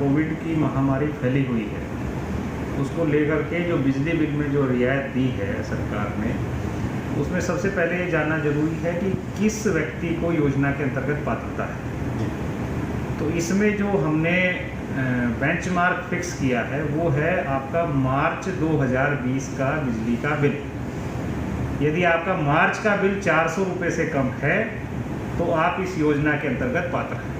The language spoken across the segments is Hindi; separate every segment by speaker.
Speaker 1: कोविड की महामारी फैली हुई है, उसको लेकर के जो बिजली बिल में जो रियायत दी है सरकार ने, उसमें सबसे पहले ये जानना जरूरी है कि किस व्यक्ति को योजना के अंतर्गत पात्रता है। तो इसमें जो हमने बेंचमार्क फिक्स किया है वो है आपका मार्च 2020 का बिजली का बिल। यदि आपका मार्च का बिल 400 रुपये से कम है तो आप इस योजना के अंतर्गत पात्र हैं,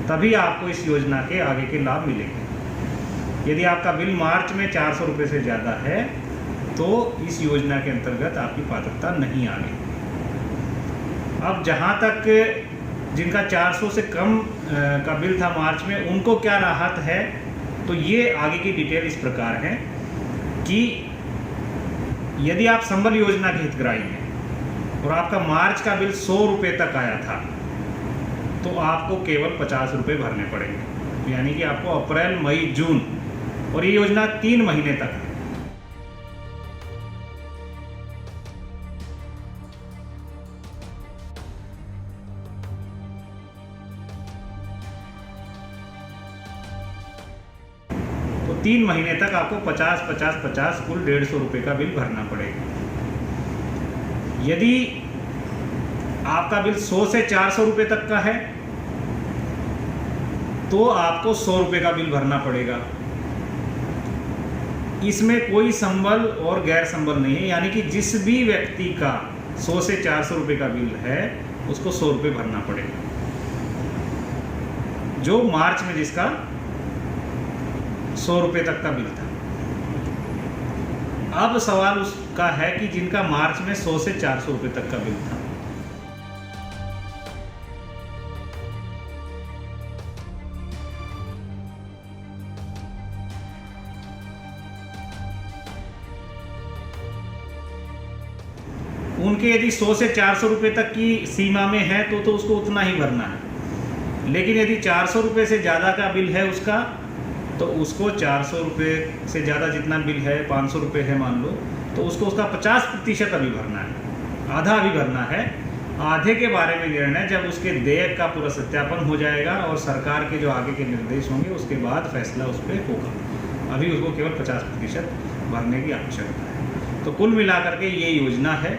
Speaker 1: तभी आपको इस योजना के आगे के लाभ मिलेंगे। यदि आपका बिल मार्च में 400 रुपये से ज़्यादा है तो इस योजना के अंतर्गत आपकी पात्रता नहीं आ रही। अब जहाँ तक जिनका 400 से कम का बिल था मार्च में, उनको क्या राहत है, तो ये आगे की डिटेल इस प्रकार है कि यदि आप संबल योजना के हितग्राही हैं और आपका मार्च का बिल 100 रुपये तक आया था तो आपको केवल 50 रुपये भरने पड़ेंगे। यानी कि आपको अप्रैल, मई, जून, और ये योजना 3 महीने तक है। तो 3 महीने तक आपको 50 कुल 150 रुपये का बिल भरना पड़ेगा। यदि आपका बिल 100 से 400 रुपये तक का है तो आपको 100 रुपये का बिल भरना पड़ेगा। इसमें कोई संबल और गैर संबल नहीं है, यानी कि जिस भी व्यक्ति का 100 से 400 रुपये का बिल है उसको 100 रुपये भरना पड़ेगा, जो मार्च में जिसका 100 रुपये तक का बिल था। अब सवाल उसका है कि जिनका मार्च में 100 से 400 रुपये तक का बिल था, उनके यदि 100 से 400 रुपये तक की सीमा में है तो उसको उतना ही भरना है। लेकिन यदि 400 रुपये से ज़्यादा का बिल है उसका, तो उसको 400 रुपये से ज़्यादा जितना बिल है, 500 रुपये है मान लो, तो उसको उसका 50% अभी भरना है, आधा अभी भरना है। आधे के बारे में निर्णय जब उसके देयक का पूरा सत्यापन हो जाएगा और सरकार के जो आगे के निर्देश होंगे उसके बाद फैसला उस पर होगा। अभी उसको केवल 50% भरने की आवश्यकता है। तो कुल मिलाकर के ये योजना है।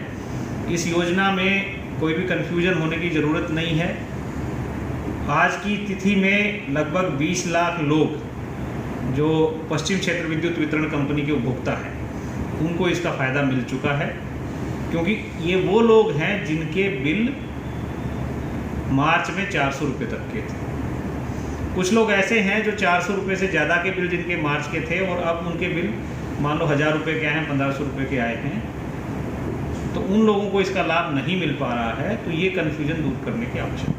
Speaker 1: इस योजना में कोई भी कन्फ्यूजन होने की ज़रूरत नहीं है। आज की तिथि में लगभग 20 लाख लोग जो पश्चिम क्षेत्र विद्युत वितरण कंपनी के उपभोक्ता हैं उनको इसका फ़ायदा मिल चुका है, क्योंकि ये वो लोग हैं जिनके बिल मार्च में 400 रुपये तक के थे। कुछ लोग ऐसे हैं जो 400 रुपये से ज़्यादा के बिल जिनके मार्च के थे और अब उनके बिल मान लो 1000 रुपये के आए हैं, 1500 रुपये के आए हैं, तो उन लोगों को इसका लाभ नहीं मिल पा रहा है। तो ये कन्फ्यूजन दूर करने की आवश्यकता है।